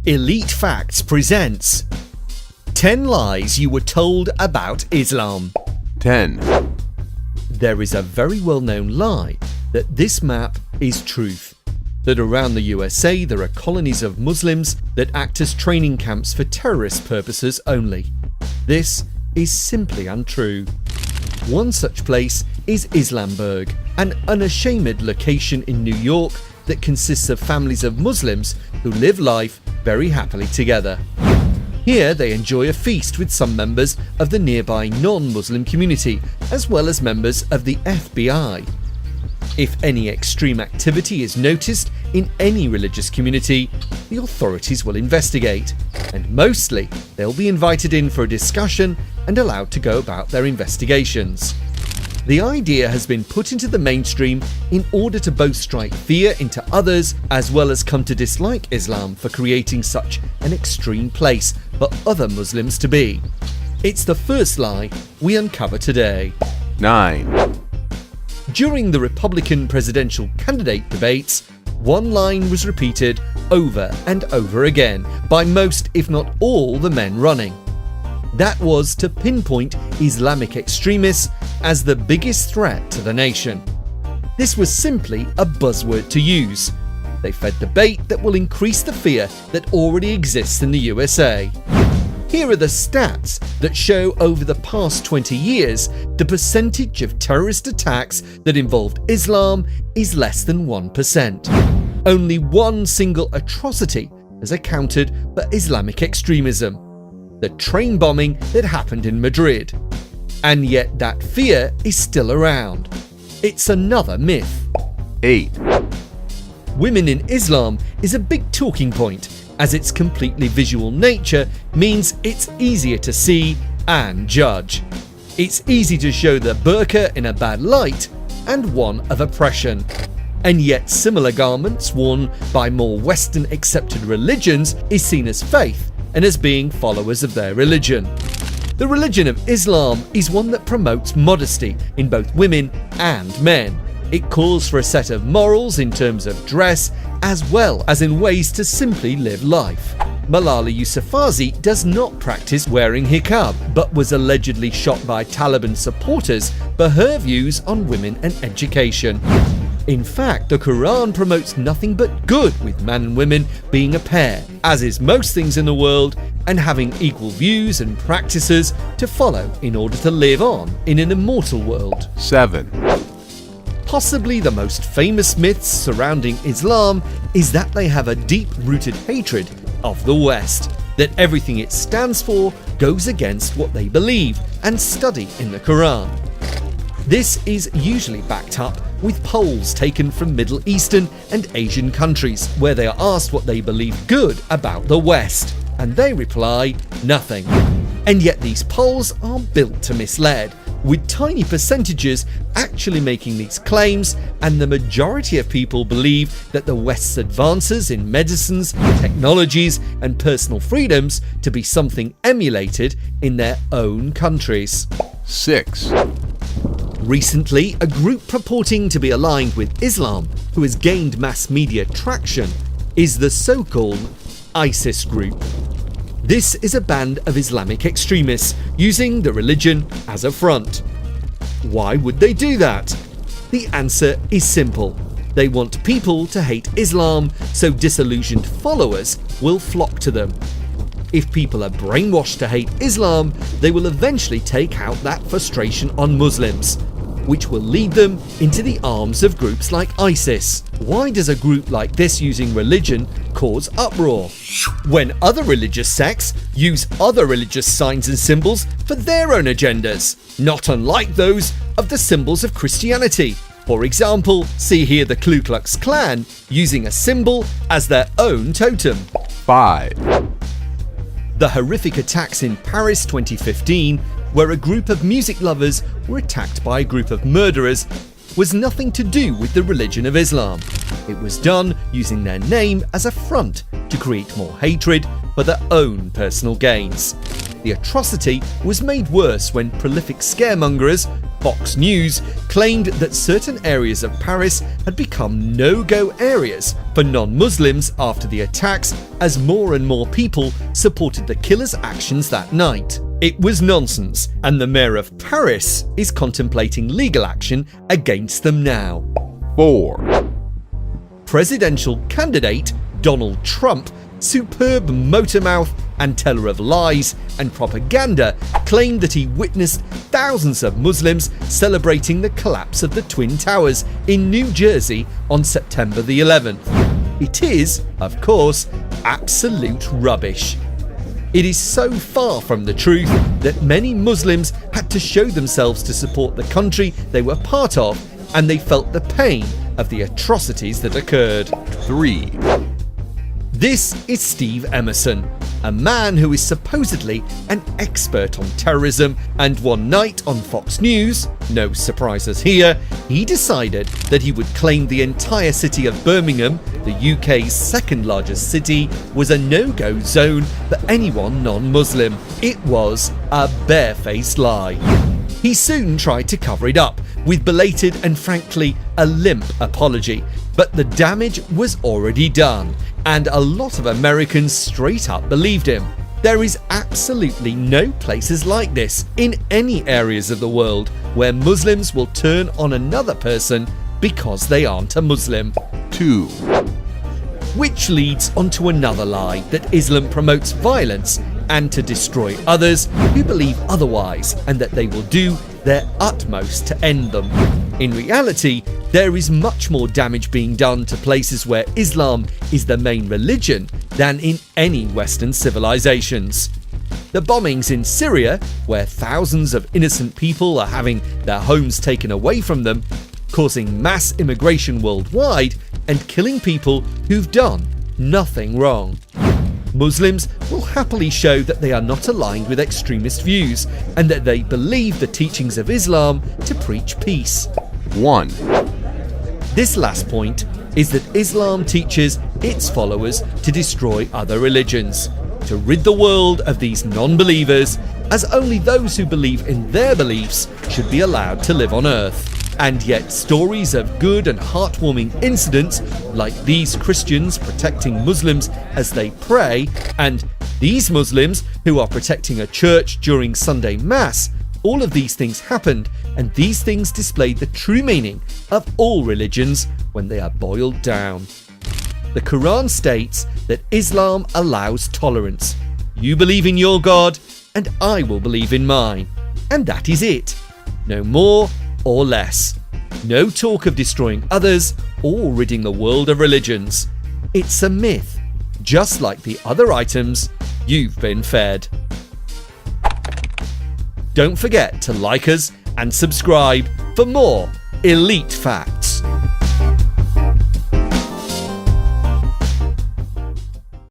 Elite Facts presents 10 Lies You Were Told About Islam. 10. There is a very well-known lie that this map is truth, that around the USA there are colonies of Muslims that act as training camps for terrorist purposes only. This is simply untrue. One such place is Islamburg, an unashamed location in New York that consists of families of Muslims who live life very happily together. Here they enjoy a feast with some members of the nearby non-Muslim community, as well as members of the FBI. If any extreme activity is noticed in any religious community, the authorities will investigate, and mostly they'll be invited in for a discussion and allowed to go about their investigations. The idea has been put into the mainstream in order to both strike fear into others as well as come to dislike Islam for creating such an extreme place for other Muslims to be. It's the first lie we uncover today. 9. During the Republican presidential candidate debates, one line was repeated over and over again by most, if not all, the men running. That was to pinpoint Islamic extremists as the biggest threat to the nation. This was simply a buzzword to use. They fed the bait that will increase the fear that already exists in the USA. Here are the stats that show over the past 20 years the percentage of terrorist attacks that involved Islam is less than 1%. Only one single atrocity has accounted for Islamic extremism: the train bombing that happened in Madrid. And yet that fear is still around. It's another myth. 8. Women in Islam is a big talking point, as its completely visual nature means it's easier to see and judge. It's easy to show the burqa in a bad light and one of oppression. And yet similar garments worn by more Western accepted religions is seen as faith and as being followers of their religion. The religion of Islam is one that promotes modesty in both women and men. It calls for a set of morals in terms of dress as well as in ways to simply live life. Malala Yousafzai does not practice wearing hijab, but was allegedly shot by Taliban supporters for her views on women and education. In fact, the Quran promotes nothing but good with man and women being a pair, as is most things in the world, and having equal views and practices to follow in order to live on in an immortal world. 7. Possibly the most famous myths surrounding Islam is that they have a deep-rooted hatred of the West, that everything it stands for goes against what they believe and study in the Quran. This is usually backed up with polls taken from Middle Eastern and Asian countries, where they are asked what they believe good about the West, and they reply, nothing. And yet these polls are built to mislead, with tiny percentages actually making these claims, and the majority of people believe that the West's advances in medicines, technologies, and personal freedoms to be something emulated in their own countries. 6. Recently, a group purporting to be aligned with Islam, who has gained mass media traction, is the so-called ISIS group. This is a band of Islamic extremists using the religion as a front. Why would they do that? The answer is simple. They want people to hate Islam, so disillusioned followers will flock to them. If people are brainwashed to hate Islam, they will eventually take out that frustration on Muslims, which will lead them into the arms of groups like ISIS. Why does a group like this using religion cause uproar? When other religious sects use other religious signs and symbols for their own agendas, not unlike those of the symbols of Christianity. For example, see here the Ku Klux Klan using a symbol as their own totem. 5. The horrific attacks in Paris 2015, where a group of music lovers were attacked by a group of murderers, was nothing to do with the religion of Islam. It was done using their name as a front to create more hatred for their own personal gains. The atrocity was made worse when prolific scaremongers Fox News claimed that certain areas of Paris had become no-go areas for non-Muslims after the attacks, as more and more people supported the killers' actions that night. It was nonsense, and the mayor of Paris is contemplating legal action against them now. 4, Presidential candidate Donald Trump, superb motormouth and teller of lies and propaganda, claimed that he witnessed thousands of Muslims celebrating the collapse of the Twin Towers in New Jersey on September the 11th. It is, of course, absolute rubbish. It is so far from the truth that many Muslims had to show themselves to support the country they were part of, and they felt the pain of the atrocities that occurred. 3, This is Steve Emerson, a man who is supposedly an expert on terrorism, and one night on Fox News, no surprises here, he decided that he would claim the entire city of Birmingham, the UK's second largest city, was a no-go zone for anyone non-Muslim. It was a barefaced lie. He soon tried to cover it up with belated and frankly a limp apology, but the damage was already done, and a lot of Americans straight up believed him. There is absolutely no places like this in any areas of the world where Muslims will turn on another person because they aren't a Muslim. 2, Which leads on to another lie, that Islam promotes violence and to destroy others who believe otherwise, and that they will do their utmost to end them. In reality, there is much more damage being done to places where Islam is the main religion than in any Western civilizations. The bombings in Syria, where thousands of innocent people are having their homes taken away from them, causing mass immigration worldwide and killing people who've done nothing wrong. Muslims will happily show that they are not aligned with extremist views and that they believe the teachings of Islam to preach peace. 1, This last point is that Islam teaches its followers to destroy other religions, to rid the world of these non-believers, as only those who believe in their beliefs should be allowed to live on earth. And yet stories of good and heartwarming incidents, like these Christians protecting Muslims as they pray, and these Muslims who are protecting a church during Sunday Mass, all of these things happened, and these things displayed the true meaning of all religions when they are boiled down. The Quran states that Islam allows tolerance. You believe in your God, and I will believe in mine. And that is it. No more or less. No talk of destroying others or ridding the world of religions. It's a myth, just like the other items you've been fed. Don't forget to like us and subscribe for more elite facts.